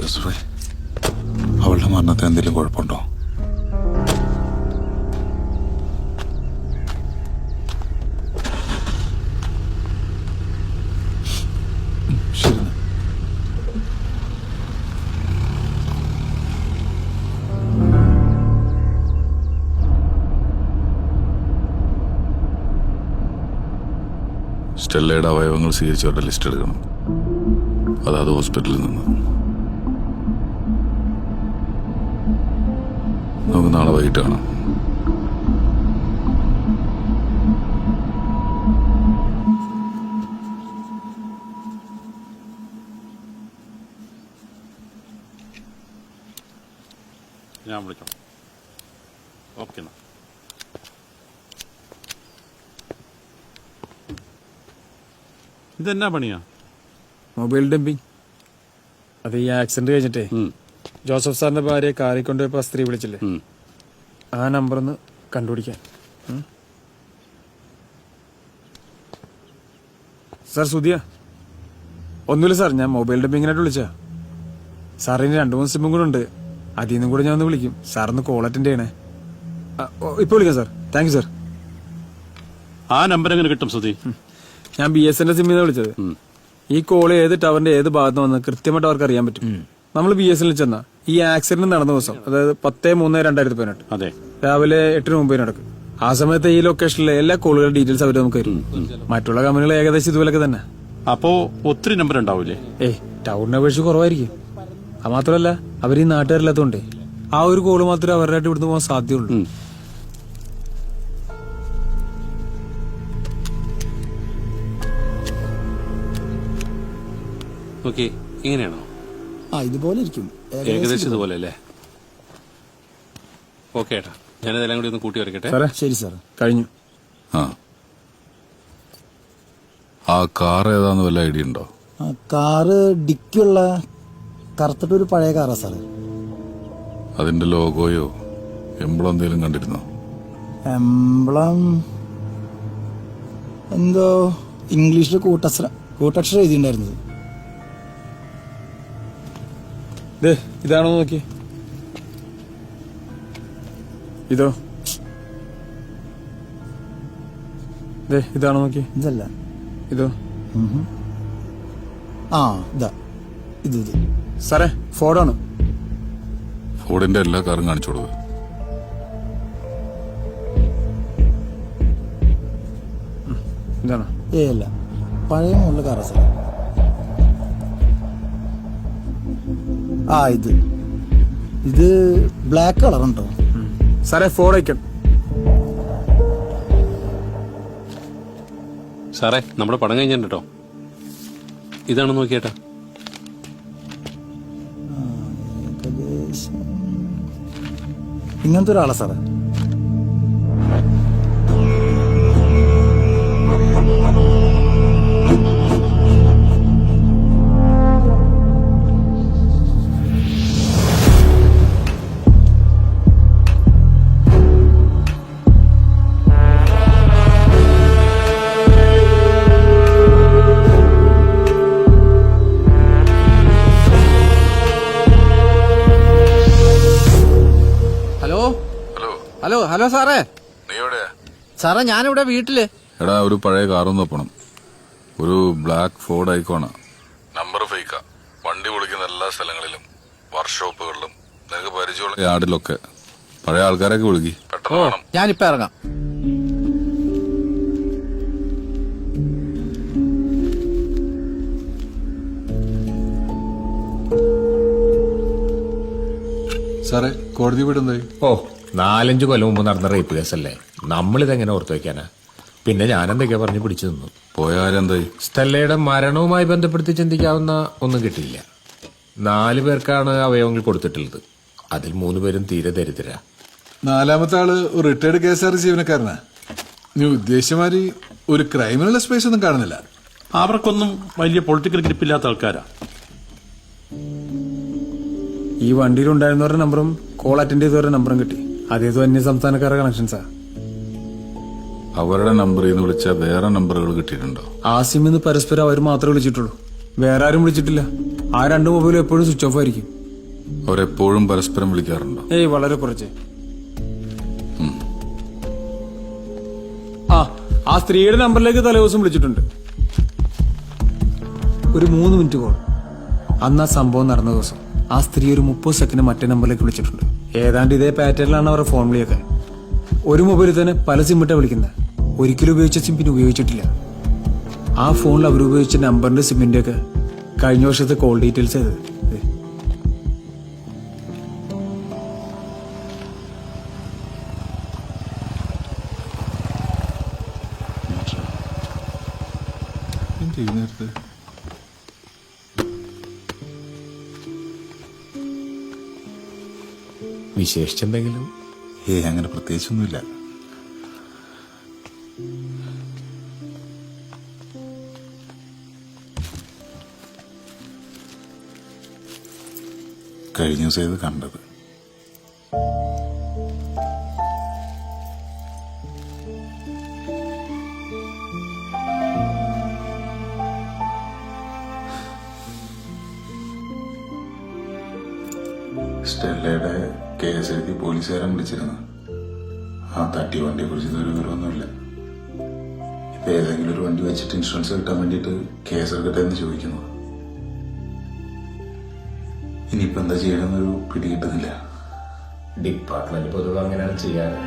നസ്രേ, അവളുടെ മരണത്തിന് എന്തെങ്കിലും കുഴപ്പമുണ്ടോ? ശരി. സ്റ്റെല്ലയുടെ അവയവങ്ങൾ സ്വീകരിച്ചവരുടെ ലിസ്റ്റ് എടുക്കണം. അതാത് ഹോസ്പിറ്റലിൽ നിന്ന്. നമുക്ക് നാളെ വൈകിട്ട് കാണാം. ഞാൻ വിളിക്കാം. ഓക്കെ. ഇതെന്നാ പണിയാ? Mobile dumping. അത് ഈ ആക്സിഡന്റ് കഴിഞ്ഞിട്ടേ ജോസഫ് സാറിന്റെ ഭാര്യയെ കാറിൽ കൊണ്ടുപോയപ്പോ സ്ത്രീ വിളിച്ചില്ലേ, ആ നമ്പർ ഒന്ന് കണ്ടുപിടിക്കാൻ. സാർ സുധിയ? ഒന്നുമില്ല സാർ, ഞാൻ മൊബൈൽ ഡംപിങ്ങിനായിട്ട് വിളിച്ചാ. സാറിന് 2-3 സിമ്മും കൂടെ ഉണ്ട്, അതിൽ നിന്നും കൂടെ ഞാൻ ഒന്ന് വിളിക്കും. സാറൊന്ന് കോൾ അറ്റൻഡ് ചെയ്യണേ. ഇപ്പൊ വിളിക്കാം സാർ. Thank you sir. ആ നമ്പർ എങ്ങനെ കിട്ടും സുധി? ഞാൻ BSNL സിമ്മിൽ നിന്ന് വിളിച്ചത്. ഈ കോള് ഏത് ടവറിന്റെ ഏത് ഭാഗത്ത് വന്ന് കൃത്യമായിട്ട് അവർക്ക് അറിയാൻ പറ്റും. നമ്മൾ BSNL ചെന്ന ഈ ആക്സിഡന്റ് നടന്ന ദിവസം, അതായത് 10/3/2018 അതെ, രാവിലെ 8 മുമ്പേ നടക്കും. ആ സമയത്ത് ഈ ലൊക്കേഷനിലെ എല്ലാ കോളുകളുടെ ഡീറ്റെയിൽസ് അവർ നമുക്ക് തരും. മറ്റുള്ള കമ്പനികൾ ഏകദേശം ഇതുപോലൊക്കെ തന്നെ. അപ്പോ ഒത്തിരി നമ്പർ ഉണ്ടാവൂലേ? ടൗണിനെ അപേക്ഷിച്ച് കുറവായിരിക്കും. അത് മാത്രമല്ല, അവർ ഈ നാട്ടുകാരില്ലാത്തതുകൊണ്ടേ ആ ഒരു കോള് മാത്രമേ അവരുടെ ഇവിടുന്ന് പോകാൻ സാധ്യതയുള്ളൂ. ഓക്കെ, ഇങ്ങനെയാണോ? ഇതുപോലെ ഇരിക്കും, ഏകദേശം ഇതുപോലെ അല്ലേ? ഓക്കെ ഏട്ടാ, ഞാനിതെല്ലാം കൂടി ഒന്ന് കൂട്ടി വരയ്ക്കട്ടെ. ശരി സാർ, കഴിഞ്ഞു. ആ കാർ ഏതാന്ന് വല്ല ഐഡിയ ഉണ്ടോ? കാറ് ഡിക്കുള്ള കറുത്തിട്ടൊരു പഴയ കാറാ സാറ്. അതിന്റെ ലോഗോയോ എംബ്ലം എന്തെങ്കിലും കണ്ടിരുന്നോ? എംബ്ലം എന്തോ ഇംഗ്ലീഷിൽ കൂട്ടക്ഷരം എഴുതിണ്ടായിരുന്നത്. ഇതാണോ നോക്കി? ഇതോ? ഇതാണോ നോക്കി? ഇതല്ല. ഇതോ? ഇതാ, ഇത് സാറേ, ഫോർഡാണ്. ഫോർഡിന്റെ എല്ലാ കാറും കാണിച്ചു കൊടുക്കുക. ഇതാണോ? അല്ല, പഴയ മോഡൽ കാറാ സാർ. ഇത് ബ്ലാക്ക് കളർ ഉണ്ടോ സാറേ? Ford icon. സാറേ, നമ്മുടെ പടം കഴിഞ്ഞിട്ടോ. ഇതാണ് നോക്കിയേട്ടാ. ഇങ്ങനത്തെ ഒരാളാ സാറേ. ഹലോ സാറേ. നീ എവിടെയാ? സാറേ, ഞാനിവിടെ വീട്ടില്. എടാ, ഒരു പഴയ കാറൊന്നും നോക്കണം. ഒരു ബ്ലാക്ക് ഫോർഡ് ഐക്കോണാ. നമ്പർ ഫേക്കാ. വണ്ടി പൊളിക്കുന്ന എല്ലാ സ്ഥലങ്ങളിലും, വർക്ക്ഷോപ്പുകളിലും, നിനക്ക് പരിചയമുള്ള യാർഡിലൊക്കെ. പഴയ ആൾക്കാരൊക്കെ വിളിക്കി. പെട്ടെന്ന് വേണം. ഞാനിപ്പോ ഇറങ്ങാം. സാറേ, കോടതി വീടെന്തായി? 4-5 കൊല്ലം മുമ്പ് നടന്ന റേപ്പ് കേസല്ലേ, നമ്മളിതെങ്ങനെ ഓർത്തു വെക്കാനാ? പിന്നെ ഞാനെന്തൊക്കെയാ പറഞ്ഞു പിടിച്ചു നിന്നു. പോയാരെന്തായി? സ്റ്റെല്ലയുടെ മരണവുമായി ബന്ധപ്പെടുത്തി ചിന്തിക്കാവുന്ന ഒന്നും കിട്ടിയില്ല. 4 പേർക്കാണ് അവയവങ്ങൾ കൊടുത്തിട്ടുള്ളത്. അതിൽ 3 പേരും തീരെ ദരിദ്ര. 4-മത്തെ ആള് ഒരു റിട്ടയർഡ് KSR ജീവനക്കാരനാ. നീ ഉദ്ദേശിച്ചമാതിരി ഒരു ക്രൈമിനുള്ള സ്പേസ് ഒന്നും കാണുന്നില്ല. അവർക്കൊന്നും വലിയ പൊളിറ്റിക്കൽ ഗ്രിപ്പില്ലാത്ത ആൾക്കാരാ. ഈ വണ്ടിയിലുണ്ടായിരുന്നവരുടെ നമ്പറും കോൾ അറ്റൻഡ് ചെയ്തവരുടെ നമ്പറും കിട്ടി. അതേതോ അന്യ സംസ്ഥാനക്കാരുടെ കണക്ഷൻസാ. അവരുടെ നമ്പറിൽ നിന്ന് വിളിച്ചാൽ വേറെ നമ്പറുകൾ കിട്ടിയിട്ടുണ്ടോ? ആ സിമ്മിന്ന് പരസ്പരം അവർ മാത്രമേ വിളിച്ചിട്ടുള്ളൂ, വേറെ ആരും വിളിച്ചിട്ടില്ല. ആ 2 മൊബൈലും എപ്പോഴും സ്വിച്ച് ഓഫ് ആയിരിക്കും. അവരെപ്പോഴും പരസ്പരം വിളിക്കാറുണ്ടോ? ഏയ് വളരെ കുറച്ച്. ആ സ്ത്രീയുടെ നമ്പറിലേക്ക് തലേദിവസം വിളിച്ചിട്ടുണ്ട്. ഒരു 3 മിനിറ്റ് കോൾ. അന്ന് ആ സംഭവം നടന്ന ദിവസം ആ സ്ത്രീ ഒരു 30 സെക്കൻഡ് മറ്റേ നമ്പറിലേക്ക് വിളിച്ചിട്ടുണ്ട്. ഏതാണ്ട് ഇതേ പാറ്റേണിലാണ് അവരുടെ ഫോൺ വിളിയൊക്കെ. ഒരു മൊബൈലിൽ തന്നെ പല സിമ്മിട്ടാ വിളിക്കുന്നത്. ഒരിക്കലും ഉപയോഗിച്ച സിം പിന്നെ ഉപയോഗിച്ചിട്ടില്ല. ആ ഫോണിൽ അവരുപയോഗിച്ച നമ്പറിന്റെ സിമ്മിന്റെ ഒക്കെ കഴിഞ്ഞ വർഷത്തെ കോൾ ഡീറ്റെയിൽസ് ഏത്. വിശേഷിച്ചെന്തെങ്കിലും? അങ്ങനെ പ്രത്യേകിച്ചൊന്നുമില്ല. കഴിഞ്ഞ ദിവസം ഇത് കണ്ടത്. സ്റ്റെല്ലയുടെ കേസ് എഴുതി പോലീസുകാരൻ വിളിച്ചിരുന്നു. ആ തട്ടി വണ്ടിയെ കുറിച്ച് ഇതൊരു വിവരമൊന്നുമില്ല. ഇപ്പൊ ഏതെങ്കിലും ഒരു വണ്ടി വെച്ചിട്ട് ഇൻഷുറൻസ് കിട്ടാൻ വേണ്ടിയിട്ട് കേസ് എടുക്കട്ടെ എന്ന് ചോദിക്കുന്നു. ഇനിയിപ്പോ എന്താ ചെയ്യണമെന്നൊരു പിടി കിട്ടുന്നില്ല. ഡിപ്പാർട്ട്മെന്റ് പൊതുവെ അങ്ങനെയാണ് ചെയ്യാറ്.